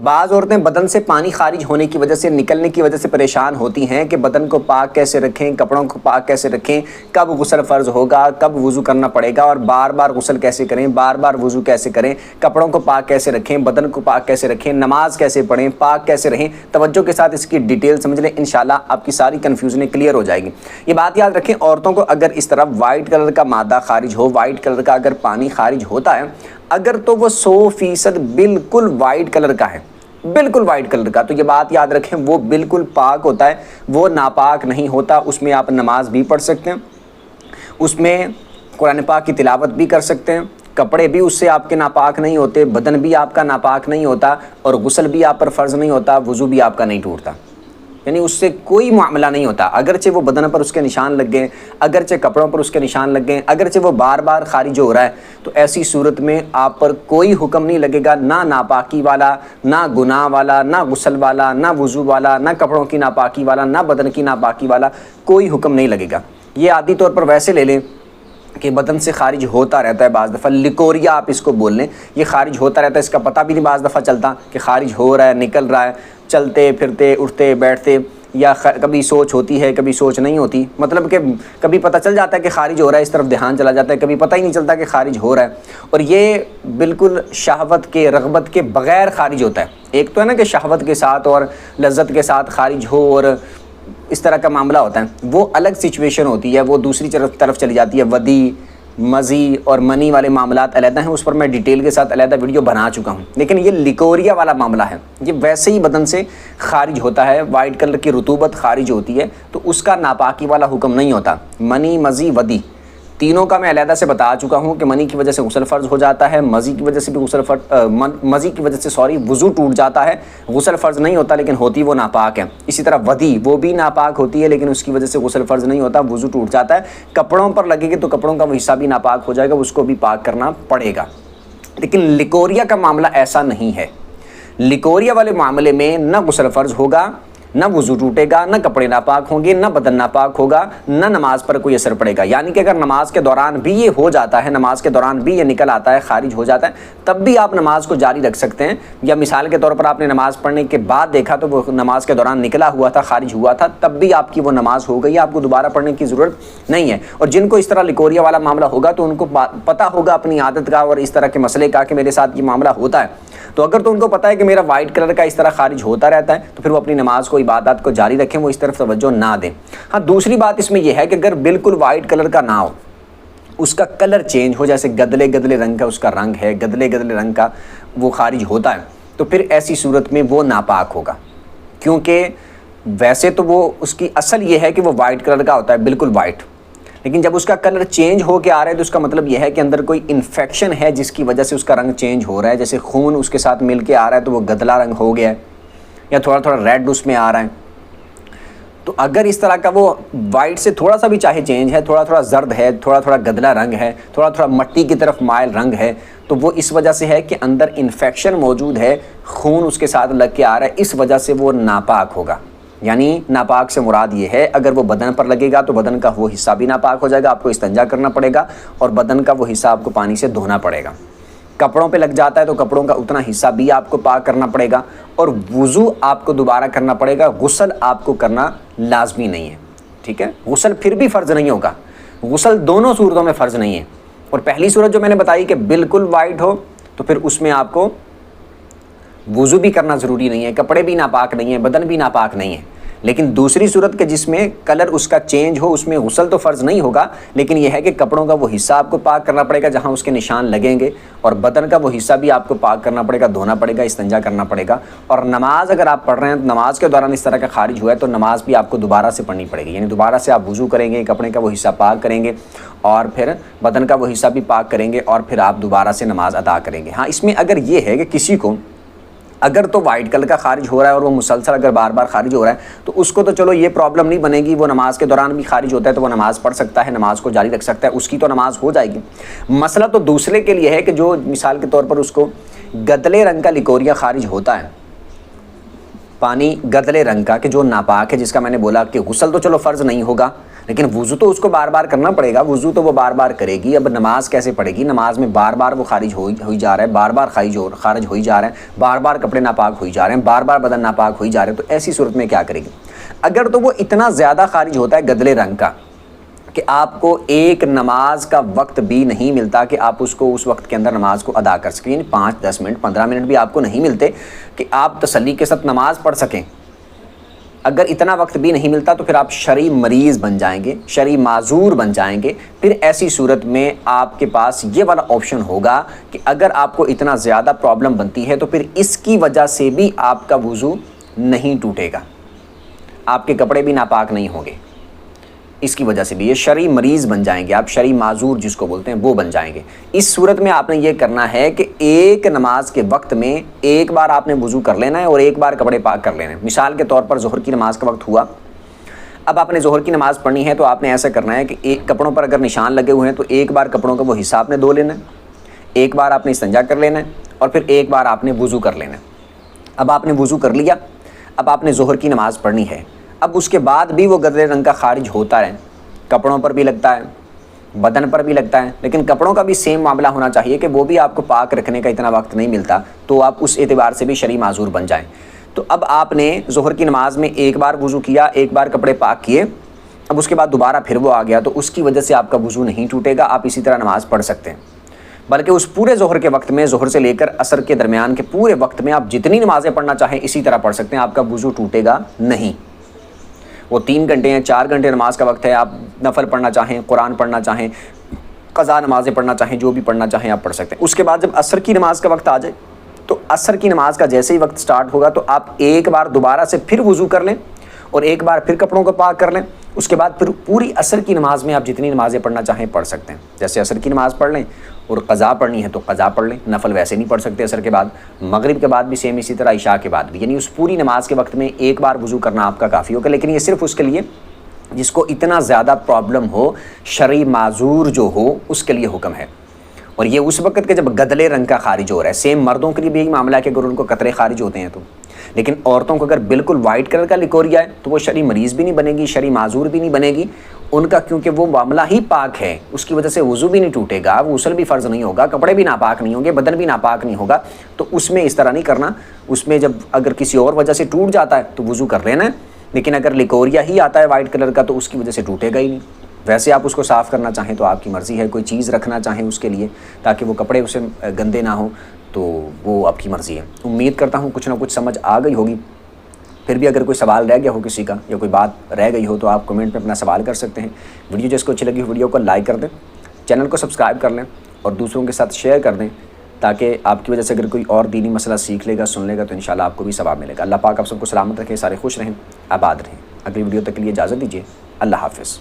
بعض عورتیں بدن سے پانی خارج ہونے کی وجہ سے، نکلنے کی وجہ سے پریشان ہوتی ہیں کہ بدن کو پاک کیسے رکھیں، کپڑوں کو پاک کیسے رکھیں، کب غسل فرض ہوگا، کب وضو کرنا پڑے گا، اور بار بار غسل کیسے کریں، بار بار وضو کیسے کریں، کپڑوں کو پاک کیسے رکھیں، بدن کو پاک کیسے رکھیں، نماز کیسے پڑھیں، پاک کیسے رہیں۔ توجہ کے ساتھ اس کی ڈیٹیل سمجھ لیں، انشاءاللہ آپ کی ساری کنفیوژنیں کلیئر ہو جائے گی۔ یہ بات یاد رکھیں، عورتوں کو اگر اس طرح وائٹ کلر کا مادہ خارج ہو، وائٹ کلر کا اگر پانی خارج ہوتا ہے، اگر تو وہ 100% بالکل وائٹ کلر کا ہے، بالکل وائٹ کلر کا، تو یہ بات یاد رکھیں وہ بالکل پاک ہوتا ہے، وہ ناپاک نہیں ہوتا۔ اس میں آپ نماز بھی پڑھ سکتے ہیں، اس میں قرآن پاک کی تلاوت بھی کر سکتے ہیں، کپڑے بھی اس سے آپ کے ناپاک نہیں ہوتے، بدن بھی آپ کا ناپاک نہیں ہوتا، اور غسل بھی آپ پر فرض نہیں ہوتا، وضو بھی آپ کا نہیں ٹوٹتا، یعنی اس سے کوئی معاملہ نہیں ہوتا۔ اگرچہ وہ بدن پر اس کے نشان لگ گئے، اگرچہ کپڑوں پر اس کے نشان لگ گئے، اگرچہ وہ بار بار خارج ہو رہا ہے، تو ایسی صورت میں آپ پر کوئی حکم نہیں لگے گا، نہ ناپاکی والا، نہ گناہ والا، نہ غسل والا، نہ وضو والا، نہ کپڑوں کی ناپاکی والا، نہ بدن کی ناپاکی والا، کوئی حکم نہیں لگے گا۔ یہ عادی طور پر ویسے لے لیں کہ بدن سے خارج ہوتا رہتا ہے، بعض دفعہ لکوریا آپ اس کو بول لیں، یہ خارج ہوتا رہتا ہے، اس کا پتہ بھی نہیں بعض دفعہ چلتا کہ خارج ہو رہا ہے، نکل رہا ہے، چلتے پھرتے اٹھتے بیٹھتے، یا کبھی سوچ ہوتی ہے کبھی سوچ نہیں ہوتی، مطلب کہ کبھی پتہ چل جاتا ہے کہ خارج ہو رہا ہے، اس طرف دھیان چلا جاتا ہے، کبھی پتہ ہی نہیں چلتا کہ خارج ہو رہا ہے، اور یہ بالکل شہوت کے، رغبت کے بغیر خارج ہوتا ہے۔ ایک تو ہے نا کہ شہوت کے ساتھ اور لذت کے ساتھ خارج ہو اور اس طرح کا معاملہ ہوتا ہے، وہ الگ سچویشن ہوتی ہے، وہ دوسری طرف چلی جاتی ہے۔ ودی، مزی اور منی والے معاملات علیحدہ ہیں، اس پر میں ڈیٹیل کے ساتھ علیحدہ ویڈیو بنا چکا ہوں، لیکن یہ لیکوریا والا معاملہ ہے، یہ ویسے ہی بدن سے خارج ہوتا ہے، وائٹ کلر کی رطوبت خارج ہوتی ہے، تو اس کا ناپاکی والا حکم نہیں ہوتا۔ منی، مزی، ودی، تینوں کا میں علیحدہ سے بتا چکا ہوں کہ منی کی وجہ سے غسل فرض ہو جاتا ہے، مزی کی وجہ سے بھی مزی کی وجہ سے وضو ٹوٹ جاتا ہے، غسل فرض نہیں ہوتا لیکن ہوتی وہ ناپاک ہے۔ اسی طرح ودی، وہ بھی ناپاک ہوتی ہے لیکن اس کی وجہ سے غسل فرض نہیں ہوتا، وضو ٹوٹ جاتا ہے۔ کپڑوں پر لگے گی تو کپڑوں کا وہ حصہ بھی ناپاک ہو جائے گا، اس کو بھی پاک کرنا پڑے گا۔ لیکن لیکوریا کا معاملہ ایسا نہیں ہے۔ لیکوریا والے معاملے میں نہ غسل فرض ہوگا، نہ وضو ٹوٹے گا، نہ کپڑے ناپاک ہوں گے، نہ بدن ناپاک ہوگا، نہ نماز پر کوئی اثر پڑے گا۔ یعنی کہ اگر نماز کے دوران بھی یہ ہو جاتا ہے، نماز کے دوران بھی یہ نکل آتا ہے، خارج ہو جاتا ہے، تب بھی آپ نماز کو جاری رکھ سکتے ہیں۔ یا مثال کے طور پر آپ نے نماز پڑھنے کے بعد دیکھا تو وہ نماز کے دوران نکلا ہوا تھا، خارج ہوا تھا، تب بھی آپ کی وہ نماز ہو گئی، آپ کو دوبارہ پڑھنے کی ضرورت نہیں ہے۔ اور جن کو اس طرح لیکوریا والا معاملہ ہوگا تو ان کو پتہ ہوگا اپنی عادت کا اور اس طرح کے مسئلے کا کہ میرے ساتھ یہ معاملہ ہوتا ہے، تو اگر تو ان کو پتہ ہے کہ میرا وائٹ کلر کا اس طرح خارج ہوتا رہتا ہے تو پھر وہ اپنی نماز کو، عبادات کو جاری رکھیں، وہ اس طرف توجہ نہ دیں۔ ہاں، دوسری بات اس میں یہ ہے کہ اگر بالکل وائٹ کلر کا نہ ہو، اس کا کلر چینج ہو، جیسے گدلے گدلے رنگ کا اس کا رنگ ہے، گدلے گدلے رنگ کا وہ خارج ہوتا ہے، تو پھر ایسی صورت میں وہ ناپاک ہوگا، کیونکہ ویسے تو وہ اس کی اصل یہ ہے کہ وہ وائٹ کلر کا ہوتا ہے، بالکل وائٹ، لیکن جب اس کا کلر چینج ہو کے آ رہا ہے تو اس کا مطلب یہ ہے کہ اندر کوئی انفیکشن ہے جس کی وجہ سے اس کا رنگ چینج ہو رہا ہے، جیسے خون اس کے ساتھ مل کے آ رہا ہے تو وہ گدلا رنگ ہو گیا ہے، یا تھوڑا تھوڑا ریڈ اس میں آ رہا ہے۔ تو اگر اس طرح کا وہ وائٹ سے تھوڑا سا بھی چاہے چینج ہے، تھوڑا تھوڑا زرد ہے، تھوڑا تھوڑا گدلا رنگ ہے، تھوڑا تھوڑا مٹی کی طرف مائل رنگ ہے، تو وہ اس وجہ سے ہے کہ اندر انفیکشن موجود ہے، خون اس کے ساتھ لگ کے آ رہا ہے، اس وجہ سے وہ ناپاک ہوگا۔ یعنی ناپاک سے مراد یہ ہے اگر وہ بدن پر لگے گا تو بدن کا وہ حصہ بھی ناپاک ہو جائے گا، آپ کو استنجا کرنا پڑے گا، اور بدن کا وہ حصہ آپ کو پانی سے دھونا پڑے گا۔ کپڑوں پہ لگ جاتا ہے تو کپڑوں کا اتنا حصہ بھی آپ کو پاک کرنا پڑے گا، اور وضو آپ کو دوبارہ کرنا پڑے گا، غسل آپ کو کرنا لازمی نہیں ہے، ٹھیک ہے؟ غسل پھر بھی فرض نہیں ہوگا، غسل دونوں صورتوں میں فرض نہیں ہے۔ اور پہلی صورت جو میں نے بتائی کہ بالکل وائٹ ہو تو پھر اس میں آپ کو وضو بھی کرنا ضروری نہیں ہے، کپڑے بھی ناپاک نہیں ہیں، بدن بھی ناپاک نہیں ہے۔ لیکن دوسری صورت کے جس میں کلر اس کا چینج ہو، اس میں غسل تو فرض نہیں ہوگا، لیکن یہ ہے کہ کپڑوں کا وہ حصہ آپ کو پاک کرنا پڑے گا جہاں اس کے نشان لگیں گے، اور بدن کا وہ حصہ بھی آپ کو پاک کرنا پڑے گا، دھونا پڑے گا، استنجا کرنا پڑے گا۔ اور نماز اگر آپ پڑھ رہے ہیں تو نماز کے دوران اس طرح کا خارج ہوا ہے تو نماز بھی آپ کو دوبارہ سے پڑھنی پڑے گی، یعنی دوبارہ سے آپ وضو کریں گے، کپڑے کا وہ حصہ پاک کریں گے، اور پھر بدن کا وہ حصہ بھی پاک کریں گے، اور پھر آپ دوبارہ سے نماز ادا کریں گے۔ ہاں، اس میں اگر یہ ہے کہ کسی کو اگر تو وائٹ کلر کا خارج ہو رہا ہے اور وہ مسلسل اگر بار بار خارج ہو رہا ہے تو اس کو تو چلو یہ پرابلم نہیں بنے گی، وہ نماز کے دوران بھی خارج ہوتا ہے تو وہ نماز پڑھ سکتا ہے، نماز کو جاری رکھ سکتا ہے، اس کی تو نماز ہو جائے گی۔ مسئلہ تو دوسرے کے لیے ہے کہ جو مثال کے طور پر اس کو گدلے رنگ کا لیکوریا خارج ہوتا ہے، پانی گدلے رنگ کا کہ جو ناپاک ہے، جس کا میں نے بولا کہ غسل تو چلو فرض نہیں ہوگا لیکن وضو تو اس کو بار بار کرنا پڑے گا، وضو تو وہ بار بار کرے گی۔ اب نماز کیسے پڑھے گی؟ نماز میں بار بار وہ خارج ہوئی جا رہا ہے، بار بار خارج ہوئی جا رہا ہے، بار بار کپڑے ناپاک ہوئی جا رہے ہیں، بار بار بدن ناپاک ہوئی جا رہے ہیں، تو ایسی صورت میں کیا کرے گی؟ اگر تو وہ اتنا زیادہ خارج ہوتا ہے گدلے رنگ کا کہ آپ کو ایک نماز کا وقت بھی نہیں ملتا کہ آپ اس کو اس وقت کے اندر نماز کو ادا کر سکیں، یعنی 5 10 منٹ 15 منٹ بھی آپ کو نہیں ملتے کہ آپ تسلی کے ساتھ نماز پڑھ سکیں، اگر اتنا وقت بھی نہیں ملتا تو پھر آپ شرعی مریض بن جائیں گے، شرعی معذور بن جائیں گے۔ پھر ایسی صورت میں آپ کے پاس یہ والا آپشن ہوگا کہ اگر آپ کو اتنا زیادہ پرابلم بنتی ہے تو پھر اس کی وجہ سے بھی آپ کا وضو نہیں ٹوٹے گا، آپ کے کپڑے بھی ناپاک نہیں ہوں گے، اس کی وجہ سے بھی یہ شرعی مریض بن جائیں گے آپ، شرعی معذور جس کو بولتے ہیں وہ بن جائیں گے۔ اس صورت میں آپ نے یہ کرنا ہے کہ ایک نماز کے وقت میں ایک بار آپ نے وضو کر لینا ہے اور ایک بار کپڑے پاک کر لینا ہے۔ مثال کے طور پر ظہر کی نماز کا وقت ہوا، اب آپ نے ظہر کی نماز پڑھنی ہے تو آپ نے ایسا کرنا ہے کہ ایک کپڑوں پر اگر نشان لگے ہوئے ہیں تو ایک بار کپڑوں کا وہ حصہ آپ نے دھو لینا ہے، ایک بار آپ نے استنجا کر لینا ہے اور پھر ایک بار آپ نے وضو کر لینا ہے۔ اب آپ نے وضو کر لیا، اب آپ نے ظہر کی نماز پڑھنی ہے، اب اس کے بعد بھی وہ گدلے رنگ کا خارج ہوتا ہے، کپڑوں پر بھی لگتا ہے، بدن پر بھی لگتا ہے، لیکن کپڑوں کا بھی سیم معاملہ ہونا چاہیے کہ وہ بھی آپ کو پاک رکھنے کا اتنا وقت نہیں ملتا، تو آپ اس اعتبار سے بھی شرعی معذور بن جائیں۔ تو اب آپ نے ظہر کی نماز میں ایک بار وضو کیا، ایک بار کپڑے پاک کیے، اب اس کے بعد دوبارہ پھر وہ آ گیا تو اس کی وجہ سے آپ کا وضو نہیں ٹوٹے گا، آپ اسی طرح نماز پڑھ سکتے ہیں، بلکہ اس پورے ظہر کے وقت میں، ظہر سے لے کر عصر کے درمیان کے پورے وقت میں آپ جتنی نمازیں پڑھنا چاہیں اسی طرح پڑھ سکتے ہیں، آپ کا وضو ٹوٹے گا نہیں۔ وہ 3 گھنٹے ہیں، 4 گھنٹے نماز کا وقت ہے، آپ نفل پڑھنا چاہیں، قرآن پڑھنا چاہیں، قضا نمازیں پڑھنا چاہیں، جو بھی پڑھنا چاہیں آپ پڑھ سکتے ہیں۔ اس کے بعد جب عصر کی نماز کا وقت آ جائے تو عصر کی نماز کا جیسے ہی وقت سٹارٹ ہوگا تو آپ ایک بار دوبارہ سے پھر وضو کر لیں اور ایک بار پھر کپڑوں کو پاک کر لیں، اس کے بعد پھر پوری عصر کی نماز میں آپ جتنی نمازیں پڑھنا چاہیں پڑھ سکتے ہیں۔ جیسے عصر کی نماز پڑھ لیں اور قضا پڑھنی ہے تو قضا پڑھ لیں، نفل ویسے نہیں پڑھ سکتے عصر کے بعد، مغرب کے بعد بھی سیم اسی طرح، عشاء کے بعد بھی، یعنی اس پوری نماز کے وقت میں ایک بار وضو کرنا آپ کا کافی ہوگا۔ لیکن یہ صرف اس کے لیے جس کو اتنا زیادہ پرابلم ہو، شرعی معذور جو ہو، اس کے لیے حکم ہے۔ اور یہ اس وقت کے جب گدلے رنگ کا خارج ہو رہا ہے، سیم مردوں کے لیے بھی یہی معاملہ ہے کہ اگر ان کو قطرے خارج ہوتے ہیں تو، لیکن عورتوں کو اگر بالکل وائٹ کلر کا لکوریا ہے تو وہ شرعی مریض بھی نہیں بنے گی، شرعی معذور بھی نہیں بنے گی ان کا، کیونکہ وہ معاملہ ہی پاک ہے، اس کی وجہ سے وضو بھی نہیں ٹوٹے گا، غسل بھی فرض نہیں ہوگا، کپڑے بھی ناپاک نہیں ہوں گے، بدن بھی ناپاک نہیں ہوگا، تو اس میں اس طرح نہیں کرنا۔ اس میں جب اگر کسی اور وجہ سے ٹوٹ جاتا ہے تو وضو کر لینا ہے، لیکن اگر لکوریا ہی آتا ہے وائٹ کلر کا تو اس کی وجہ سے ٹوٹے گا ہی نہیں۔ ویسے آپ اس کو صاف کرنا چاہیں تو آپ کی مرضی ہے، کوئی چیز رکھنا چاہیں اس کے لیے تاکہ وہ کپڑے اسے گندے نہ ہوں تو وہ آپ کی مرضی ہے۔ امید کرتا ہوں کچھ نہ کچھ سمجھ آ گئی ہوگی۔ پھر بھی اگر کوئی سوال رہ گیا ہو کسی کا یا کوئی بات رہ گئی ہو تو آپ کمنٹ میں اپنا سوال کر سکتے ہیں۔ ویڈیو جس کو اچھی لگی ہو ویڈیو کو لائک کر دیں، چینل کو سبسکرائب کر لیں اور دوسروں کے ساتھ شیئر کر دیں تاکہ آپ کی وجہ سے اگر کوئی اور دینی مسئلہ سیکھ لے گا، سن لے گا تو انشاءاللہ آپ کو بھی ثواب ملے گا۔ اللہ پاک آپ سب کو سلامت رکھے، سارے خوش رہیں، آباد رہیں۔ اگلی ویڈیو تک کے لیے اجازت دیجیے، اللہ حافظ۔